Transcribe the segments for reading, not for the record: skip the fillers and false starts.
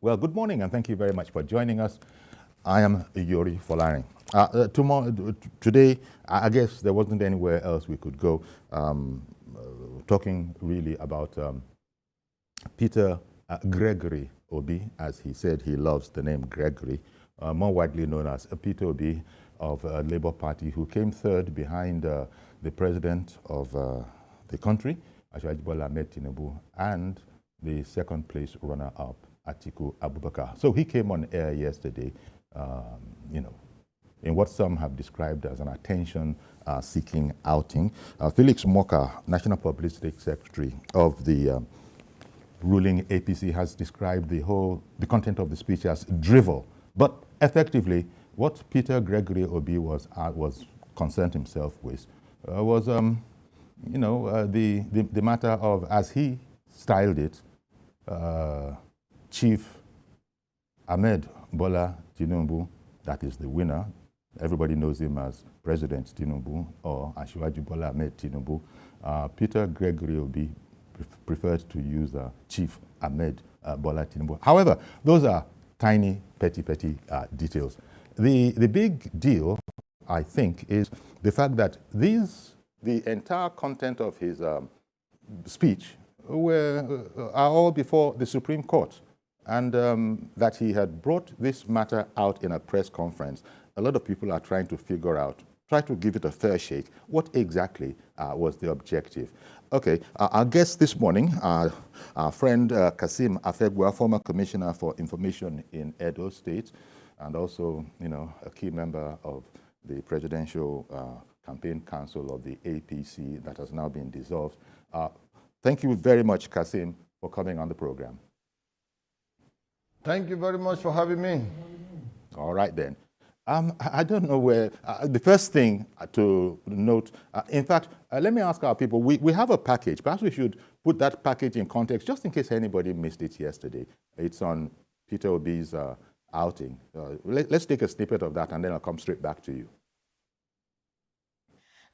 Well, good morning, and thank you very much for joining us. I am Yori Folarin. Today, I guess there wasn't anywhere else we could go, talking really about Peter Gregory Obi, as he said he loves the name Gregory, more widely known as Peter Obi of Labour Party, who came third behind the president of the country, President Bola Ahmed Tinubu, and the second place runner-up, Atiku Abubakar. So he came on air yesterday, in what some have described as an attention-seeking outing. Felix Moka, National Publicity Secretary of the ruling APC, has described the content of the speech as drivel. But effectively, what Peter Gregory Obi was concerned himself with was, the matter of, as he styled it, Chief Ahmed Bola Tinubu, that is the winner. Everybody knows him as President Tinubu or Asiwaju Bola Ahmed Tinubu. Peter Gregory Obi preferred to use Chief Ahmed Bola Tinubu. However, those are tiny, petty details. The big deal, I think, is the fact that the entire content of his speech are all before the Supreme Court, and that he had brought this matter out in a press conference. A lot of people are trying to figure out, try to give it a fair shake. What exactly was the objective? Okay, our guest this morning, our friend Kasim Afegwa, former Commissioner for Information in Edo State, and also, a key member of the Presidential Campaign Council of the APC that has now been dissolved. Thank you very much, Kasim, for coming on the program. Thank you very much for having me. All right, then. I don't know where, the first thing to note, in fact, let me ask our people, we have a package. Perhaps we should put that package in context, just in case anybody missed it yesterday. It's on Peter Obi's outing. Let's take a snippet of that, and then I'll come straight back to you.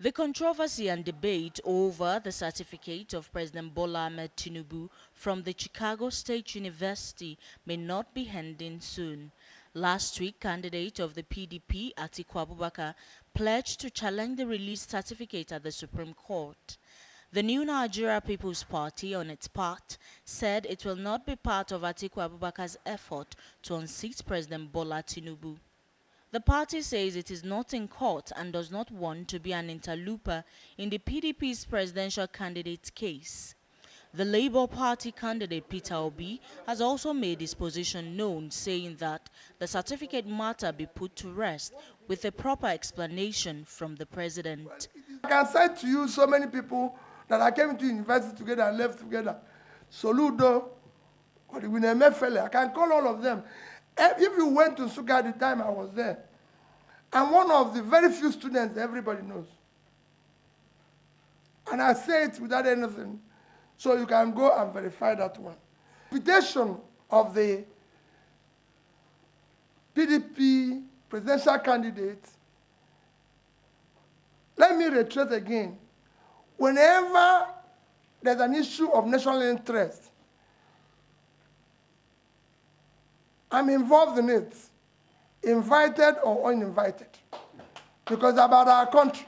The controversy and debate over the certificate of President Bola Ahmed Tinubu from the Chicago State University may not be ending soon. Last week, candidate of the PDP, Atiku Abubakar, pledged to challenge the released certificate at the Supreme Court. The New Nigeria People's Party, on its part, said it will not be part of Atiku Abubakar's effort to unseat President Bola Tinubu. The party says it is not in court and does not want to be an interloper in the PDP's presidential candidate case. The Labour Party candidate Peter Obi has also made his position known, saying that the certificate matter be put to rest with a proper explanation from the president. I can say to you so many people that I came to university together and left together. Soludo, or the Winemefele, I can call all of them. If you went to Suga at the time I was there, I'm one of the very few students everybody knows. And I say it without anything. So you can go and verify that one. Invitation of the PDP presidential candidate, let me reiterate again. Whenever there's an issue of national interest, I'm involved in it, invited or uninvited, because it's about our country.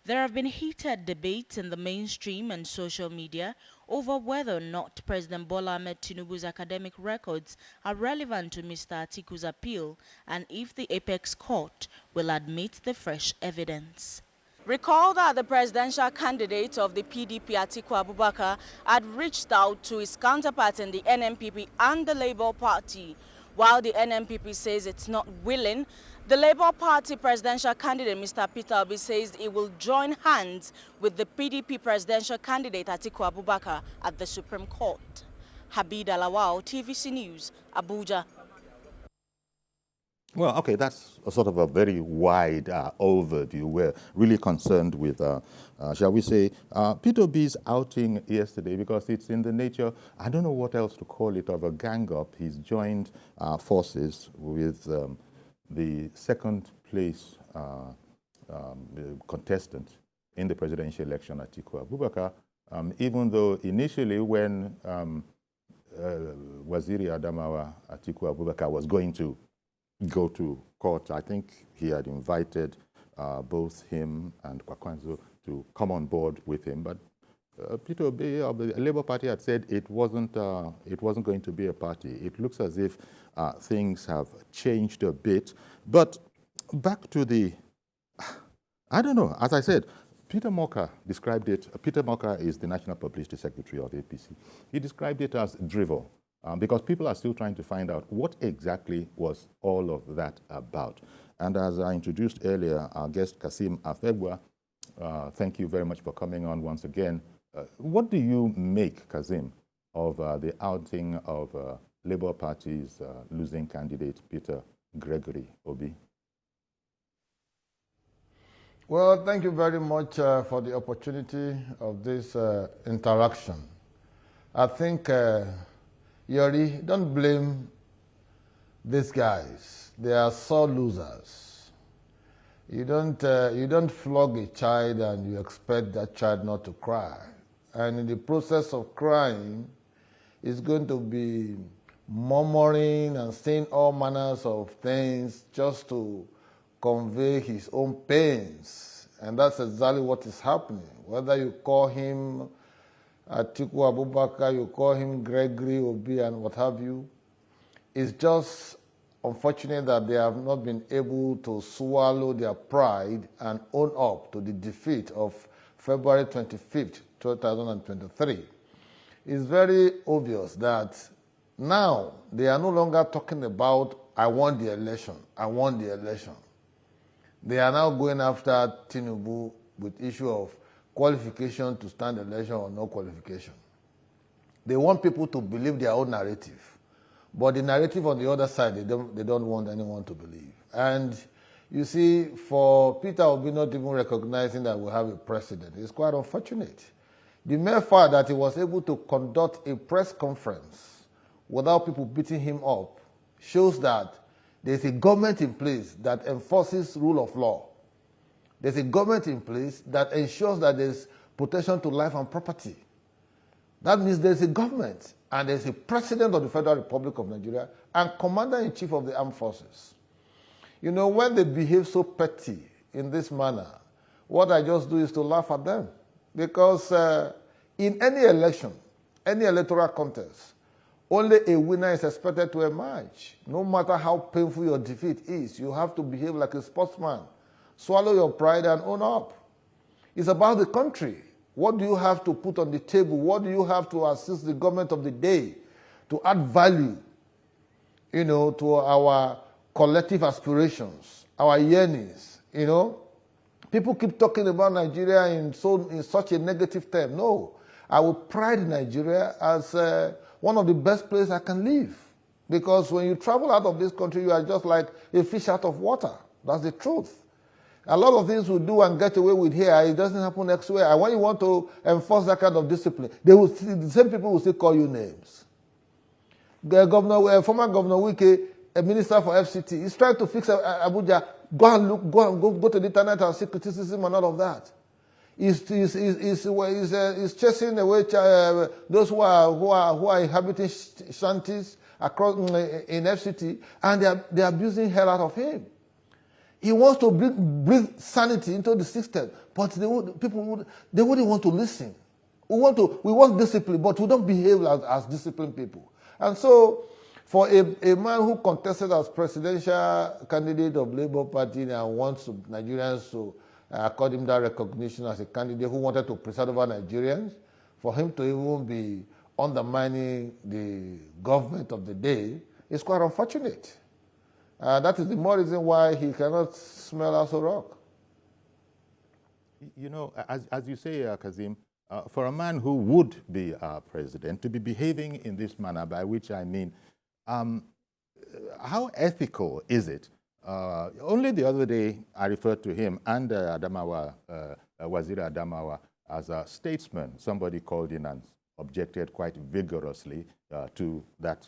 There have been heated debates in the mainstream and social media over whether or not President Bola Ahmed Tinubu's academic records are relevant to Mr. Atiku's appeal, and if the Apex Court will admit the fresh evidence. Recall that the presidential candidate of the PDP, Atiku Abubakar, had reached out to his counterparts in the NNPP and the Labour Party. While the NNPP says it's not willing, the Labour Party presidential candidate, Mr. Peter Obi, says he will join hands with the PDP presidential candidate, Atiku Abubakar, at the Supreme Court. Habib Alawao, TVC News, Abuja. Well, okay, that's a sort of a very wide overview. We're really concerned with, shall we say, Peter Obi's outing yesterday, because it's in the nature, I don't know what else to call it, of a gang-up. He's joined forces with the second place contestant in the presidential election, Atiku Abubakar, even though initially when Waziri Adamawa Atiku Abubakar was going to go to court, I think he had invited both him and Kwakwanzo to come on board with him, but Peter Obi of the Labour Party had said it wasn't going to be a party. It looks as if things have changed a bit. But back to the, I don't know, as I said, Peter Moka described it. Peter Moka is the National Publicity Secretary of APC. He described it as drivel because people are still trying to find out what exactly was all of that about. And as I introduced earlier, our guest Kasim Afegwa, thank you very much for coming on once again. What do you make, Kazim, of the outing of Labour Party's losing candidate, Peter Gregory Obi? Well, thank you very much for the opportunity of this interaction. I think, Yori, don't blame these guys. They are sore losers. You don't flog a child and you expect that child not to cry. And in the process of crying, it's going to be murmuring and saying all manners of things just to convey his own pains. And that's exactly what is happening. Whether you call him Atiku Abubakar, you call him Gregory Obi and what have you, it's just unfortunate that they have not been able to swallow their pride and own up to the defeat of February 25th, 2023. It's very obvious that now they are no longer talking about, I won the election, I won the election. They are now going after Tinubu with issue of qualification to stand election or no qualification. They want people to believe their own narrative. But the narrative on the other side, they don't want anyone to believe. And you see, for Peter Obi not even recognizing that we have a president, it's quite unfortunate. The mere fact that he was able to conduct a press conference without people beating him up shows that there's a government in place that enforces rule of law. There's a government in place that ensures that there's protection to life and property. That means there's a government and there's a president of the Federal Republic of Nigeria and commander-in-chief of the armed forces. You know, when they behave so petty in this manner, what I just do is to laugh at them. Because in any election, any electoral contest, only a winner is expected to emerge. No matter how painful your defeat is, you have to behave like a sportsman. Swallow your pride and own up. It's about the country. What do you have to put on the table? What do you have to assist the government of the day to add value, you know, to our collective aspirations, our yearnings, you know? People keep talking about Nigeria in such a negative term. No, I would pride Nigeria as one of the best places I can live. Because when you travel out of this country, you are just like a fish out of water. That's the truth. A lot of things we do and get away with here, it doesn't happen elsewhere. And when you want to enforce that kind of discipline, the same people will still call you names. Former Governor Wike, a minister for FCT, is trying to fix Abuja. Go and look, go to the internet and see criticism and all of that. He's chasing away those who are inhabiting shanties across in FCT, and they are abusing hell out of him. He wants to breathe sanity into the system, but people wouldn't want to listen. We want discipline, but we don't behave as disciplined people. And so, for a man who contested as presidential candidate of Labour Party and wants Nigerians to accord him that recognition as a candidate who wanted to preside over Nigerians, for him to even be undermining the government of the day is quite unfortunate. That is the more reason why he cannot smell Aso Rock. You know, as you say, Kazim, for a man who would be president to be behaving in this manner, by which I mean, how ethical is it? Only the other day, I referred to him and Waziri Adamawa as a statesman. Somebody called in and objected quite vigorously to that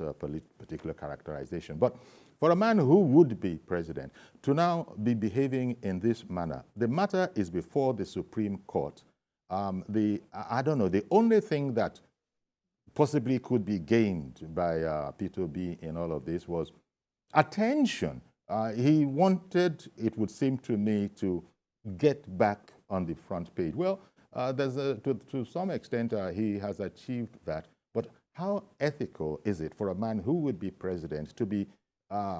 particular characterization. But for a man who would be president to now be behaving in this manner, the matter is before the Supreme Court. I don't know, the only thing that possibly could be gained by Peter Obi in all of this was attention. He wanted, it would seem to me, to get back on the front page. Well, to some extent, he has achieved that. But how ethical is it for a man who would be president to be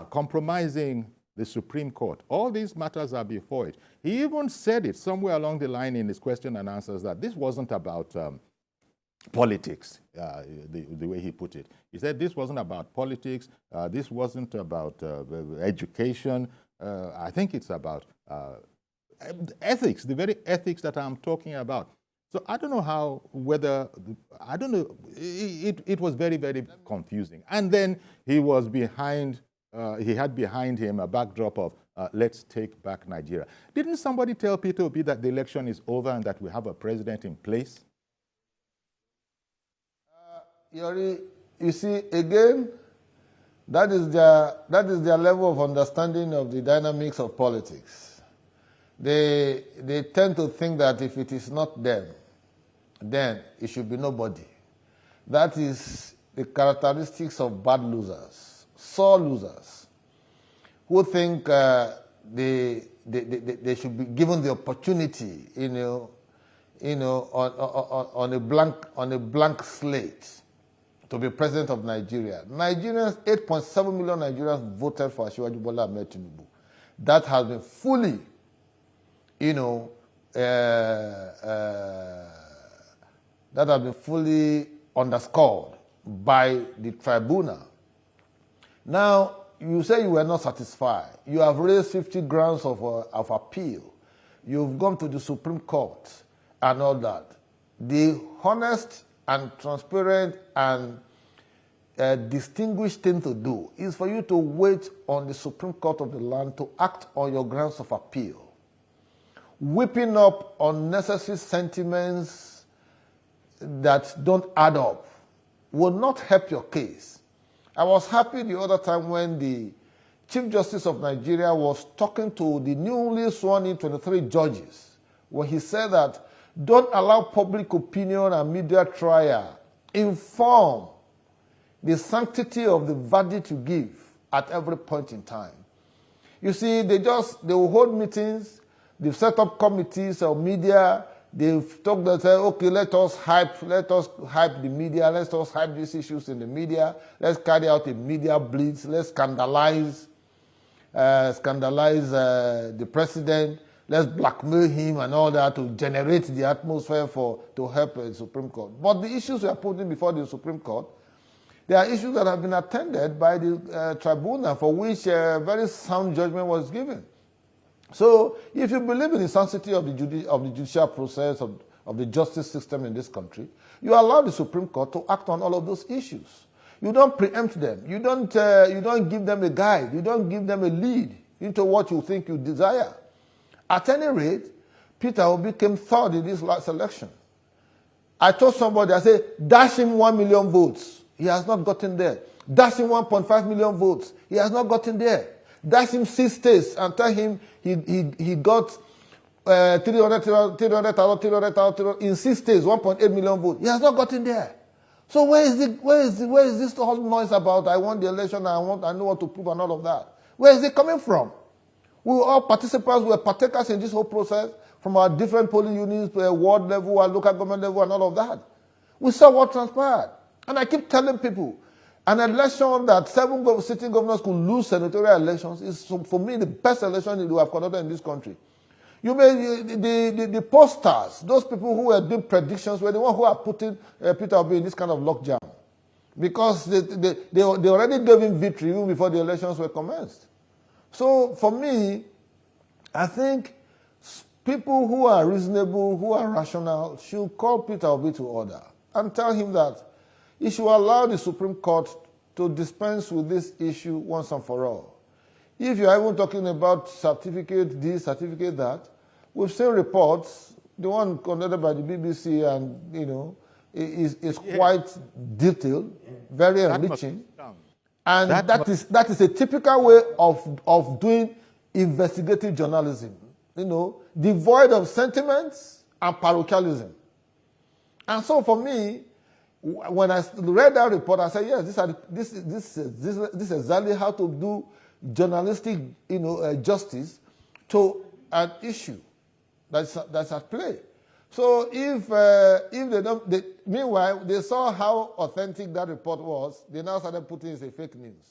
compromising the Supreme Court? All these matters are before it. He even said it somewhere along the line in his question and answers that this wasn't about politics, the way he put it. He said this wasn't about politics, this wasn't about education. I think it's about ethics, the very ethics that I'm talking about. So I don't know I don't know, it was very, very confusing. And then he was behind, he had behind him a backdrop of let's take back Nigeria. Didn't somebody tell Peter Obi that the election is over and that we have a president in place? Yori, you see, again, that is their level of understanding of the dynamics of politics. They tend to think that if it is not them, then it should be nobody. That is the characteristics of bad losers, sore losers, who think they should be given the opportunity, on a blank slate to be president of Nigeria. Nigerians, 8.7 million Nigerians voted for Asiwaju Bola Ahmed Tinubu. That has been fully, that has been fully underscored by the tribunal. Now, you say you were not satisfied. You have raised 50 grounds of appeal. You've gone to the Supreme Court and all that. The honest and transparent and distinguished thing to do is for you to wait on the Supreme Court of the land to act on your grounds of appeal. Whipping up unnecessary sentiments that don't add up will not help your case. I was happy the other time when the Chief Justice of Nigeria was talking to the newly sworn in 23 judges, where he said that don't allow public opinion and media trial inform the sanctity of the verdict you give at every point in time. You see, they will hold meetings, they've set up committees of media, they've talked and said, okay, let us hype the media, let us hype these issues in the media, let's carry out a media blitz, let's scandalize the president, let's blackmail him and all that to generate the atmosphere to help the Supreme Court. But the issues we are putting before the Supreme Court, they are issues that have been attended by the tribunal, for which a very sound judgment was given. So, if you believe in the sanctity of the judicial process, of the justice system in this country, you allow the Supreme Court to act on all of those issues. You don't preempt them. You don't give them a guide. You don't give them a lead into what you think you desire. At any rate, Peter Obi came third in this last election. I told somebody, I said, dash him 1 million votes. He has not gotten there. Dash him 1.5 million votes. He has not gotten there. Dash him 6 states and tell him he got 300,000 in 6 states, 1.8 million votes. He has not gotten there. So where is this whole noise about I won the election, I know what to prove and all of that? Where is it coming from? We were all participants, we were partakers in this whole process from our different polling units, ward level, our local government level, and all of that. We saw what transpired. And I keep telling people, an election that 7 sitting governors could lose senatorial elections is, for me, the best election we have conducted in this country. You may, the posters, those people who were doing predictions were the ones who are putting Peter Obi in this kind of lockdown. Because they already gave him victory even before the elections were commenced. So for me, I think people who are reasonable, who are rational, should call Peter Obi to order and tell him that he should allow the Supreme Court to dispense with this issue once and for all. If you are even talking about certificate this, certificate that, we've seen reports, the one conducted by the BBC and, is quite detailed, very enriching. And that is a typical way of doing investigative journalism, devoid of sentiments and parochialism. And so for me, when I read that report, I said, yes, this is exactly how to do journalistic, justice to an issue that's at play. So if they don't, meanwhile, they saw how authentic that report was, they now started putting it as fake news.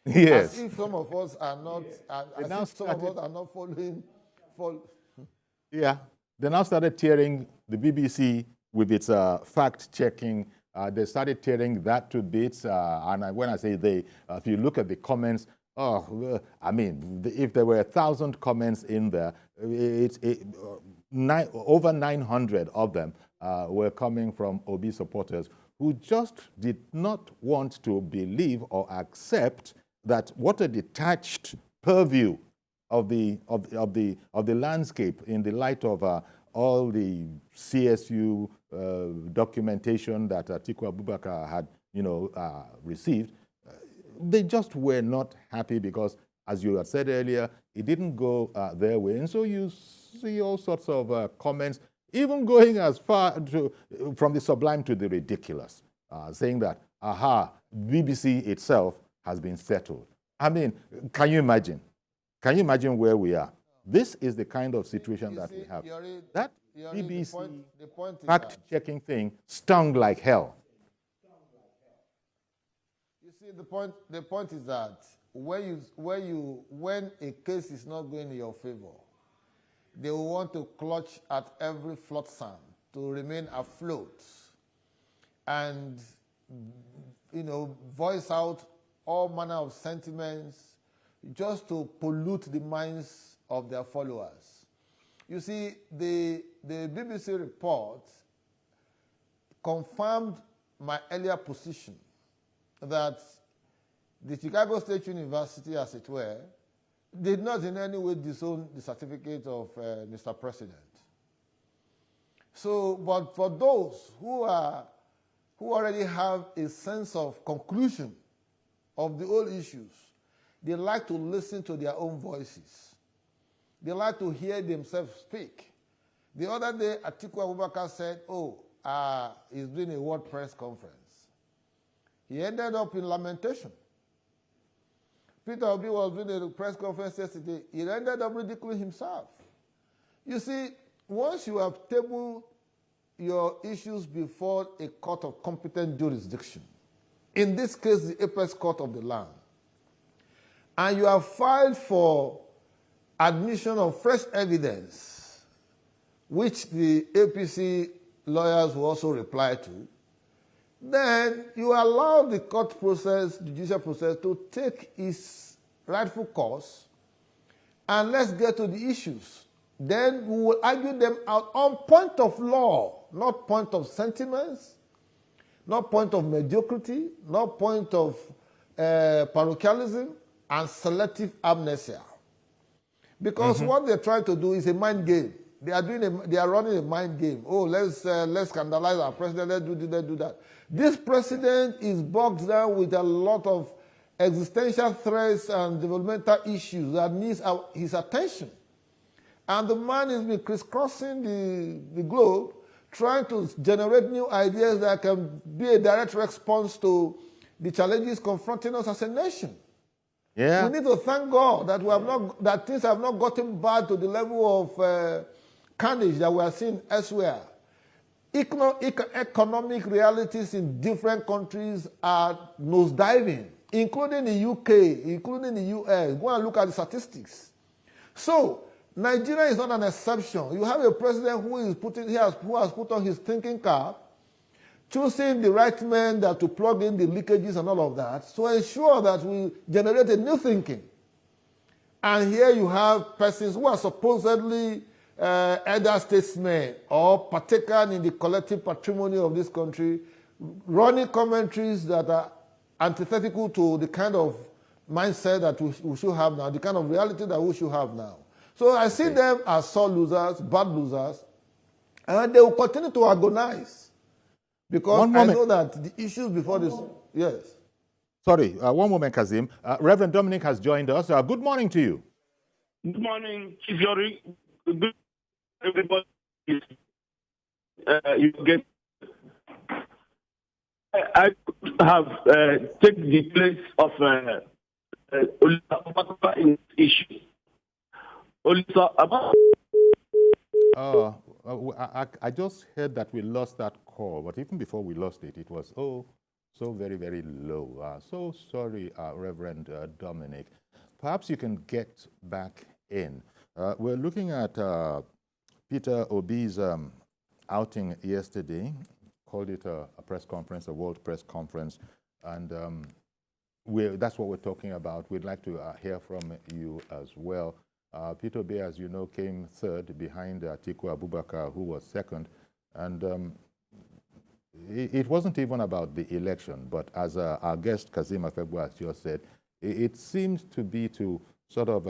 Yes. As if some of us are not, as if some of us are not following. Yeah, they now started tearing the BBC with its fact-checking. They started tearing that to bits. And when I say they, if you look at the comments, I mean, if there were 1,000 comments in there, over 900 of them were coming from Obi supporters who just did not want to believe or accept that what a detached purview of the landscape in the light of all the CSU documentation that Atiku Abubakar had, received. They just were not happy because, as you had said earlier, it didn't go their way. And so you see all sorts of comments, even going as far from the sublime to the ridiculous, saying that, BBC itself has been settled. I mean, can you imagine? Can you imagine where we are? This is the kind of situation that we have. That BBC fact-checking thing stung like hell. You see, the point is that when a case is not going in your favor, they will want to clutch at every flotsam to remain afloat and, voice out all manner of sentiments just to pollute the minds of their followers. You see, the BBC report confirmed my earlier position that the Chicago State University, as it were, did not in any way disown the certificate of Mr. President. So, but for those who already have a sense of conclusion of the whole issues, they like to listen to their own voices. They like to hear themselves speak. The other day, Atiku Abubakar said, he's doing a World Press Conference. He ended up in lamentation. Peter Obi was doing a press conference yesterday. He ended up ridiculing himself. You see, once you have tabled your issues before a court of competent jurisdiction, in this case, the apex court of the land, and you have filed for admission of fresh evidence, which the APC lawyers will also reply to, then you allow the court process, judicial process, to take its rightful course, and let's get to the issues. Then we will argue them out on point of law, not point of sentiments, not point of mediocrity, not point of parochialism, and selective amnesia. Because what they're trying to do is a mind game. They are running a mind game. Let's scandalize our president, let's do that. This president is bogged down with a lot of existential threats and developmental issues that needs his attention. And the man has been crisscrossing the globe, trying to generate new ideas that can be a direct response to the challenges confronting us as a nation. Yeah. We need to thank God that that things have not gotten bad to the level of carnage that we are seeing elsewhere. Economic realities in different countries are nosediving, including the UK, including the US. Go and look at the statistics. So Nigeria is not an exception. You have a president who has put on his thinking cap, choosing the right men to plug in the leakages and all of that to ensure that we generate a new thinking. And here you have persons who are supposedly elder statesmen or partakers in the collective patrimony of this country, running commentaries that are antithetical to the kind of mindset that we should have now, the kind of reality that we should have now. So I see them as sore losers, bad losers, and they will continue to agonize. Because I know that the issues before this... Yes. Sorry, one moment, Kazim. Reverend Dominic has joined us. Good morning to you. Good morning, Chief Yori. Good everybody. You get... I have taken the place of Olisa in this issue. Olisa about. I just heard that we lost that call, but even before we lost it, it was so very, very low. So sorry, Reverend Dominic. Perhaps you can get back in. We're looking at Peter Obi's outing yesterday, called it a press conference, a world press conference, and that's what we're talking about. We'd like to hear from you as well. Peter Obi, as you know, came third behind Atiku Abubakar, who was second, and it wasn't even about the election, but as our guest Kazim Afegbu has just said, it seems to be to sort of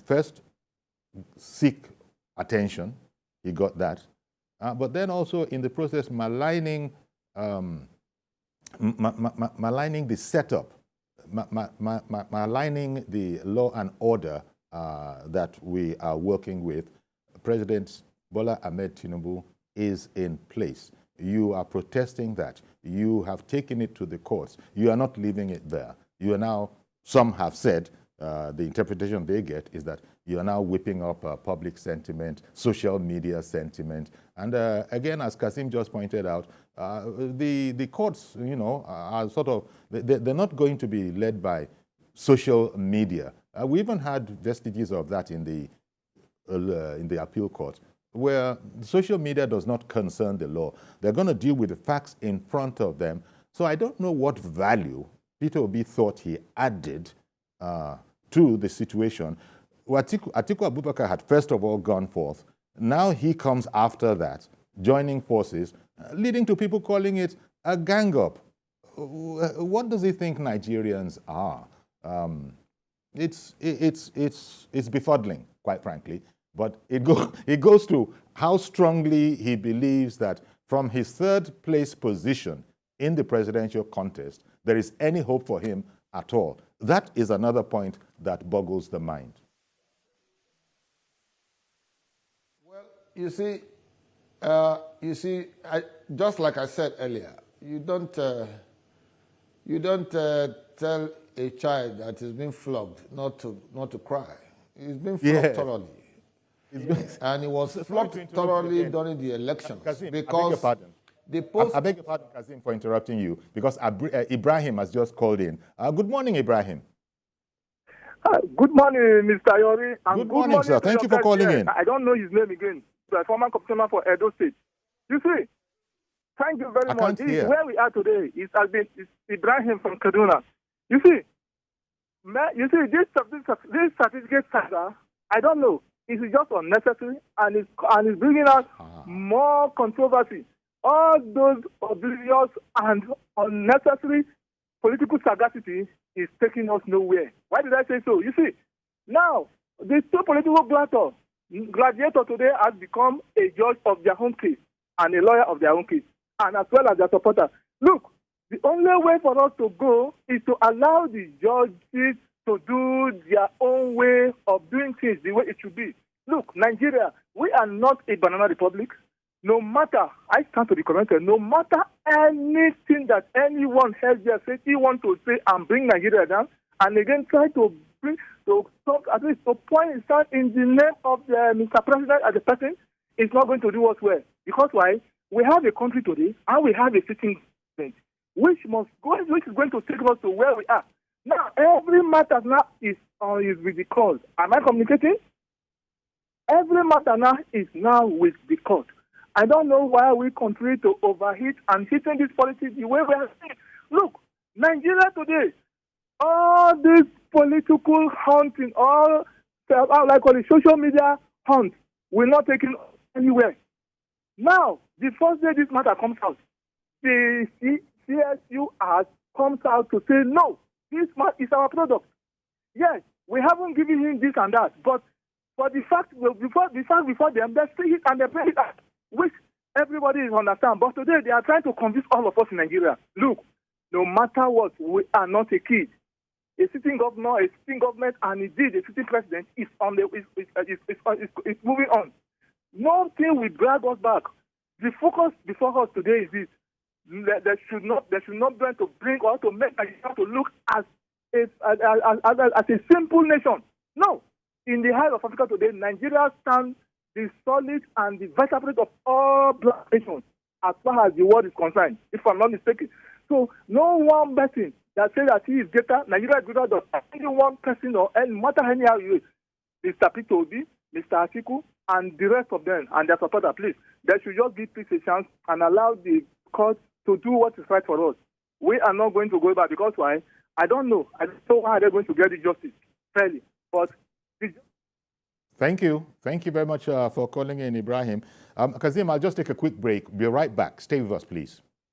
first seek attention. He got that, but then also in the process maligning the setup, maligning the law and order that we are working with. President Bola Ahmed Tinubu is in place. You are protesting that. You have taken it to the courts. You are not leaving it there. You are now, some have said, the interpretation they get is that you are now whipping up public sentiment, social media sentiment. And again, as Kasim just pointed out, the courts, you know, are sort of, they're not going to be led by social media. We even had vestiges of that in the appeal court, where social media does not concern the law. They're going to deal with the facts in front of them. So I don't know what value Peter Obi thought he added to the situation. Atiku Abubakar had first of all gone forth. Now he comes after that, joining forces, leading to people calling it a gang-up. What does he think Nigerians are? It's befuddling, quite frankly. But it goes to how strongly he believes that from his third place position in the presidential contest, there is any hope for him at all. That is another point that boggles the mind. Well, you see, just like I said earlier, you don't tell a child that is being flogged not to cry. He's been flogged thoroughly. And he was flogged thoroughly during the elections. Kazim, because I beg your pardon, Kazim, for interrupting you, because Ibrahim has just called in. Good morning, Ibrahim. Good morning, Mr. Yori. And good morning, sir. Thank you for calling in. I don't know his name again. The former commissioner for Edo State. You see, thank you very much. Where we are today is Ibrahim from Kaduna. You see, this certificate saga, I don't know. It is just unnecessary and it's bringing out more controversy. All those oblivious and unnecessary political sagacity is taking us nowhere. Why did I say so? You see, now the two political gladiator today has become a judge of their own case and a lawyer of their own case, and as well as their supporter. Look, the only way for us to go is to allow the judges to do their own way of doing things the way it should be. Look, Nigeria, we are not a banana republic. No matter, I stand to be corrected, no matter anything that anyone has just said, he wants to say and bring Nigeria down, and again try to bring, to stop, at least to point his hand in the name of Mr. President as a person, is not going to do us well. Because why? We have a country today, and we have a sitting president, which is going to take us to where we are. Now, every matter now is with the court. Am I communicating? Every matter now is now with the court. I don't know why we continue to overheat and hitting this policy the way we are seeing. Look, Nigeria today, all this political hunting, all social media hunt, will not take it anywhere. Now, the first day this matter comes out, the CSU comes out to say, no, this is our product. Yes, we haven't given him this and that, but for the fact, before them, they see it and they pay it out, which everybody is understand. But today, they are trying to convince all of us in Nigeria, look, no matter what, we are not a kid. A sitting governor, a sitting government, and indeed a sitting president is moving on. Nothing will drag us back. The focus before us today is this. They should not try to bring or to make Nigeria to look as a simple nation. No. In the heart of Africa today, Nigeria stands the solid and the vertebrate of all black nations as far as the world is concerned, if I'm not mistaken. So no one person that says that he is greater, Nigeria is greater than any one person or no matter how you is. Mr. Peter Obi, Mr. Atiku, and the rest of them and their supporters, please, they should just give peace a chance and allow the court to do what is right for us. We are not going to go back because why? I don't know. I don't know how they're going to get the justice fairly. But Thank you. Thank you very much for calling in, Ibrahim. Kazim, I'll just take a quick break. Be right back. Stay with us, please.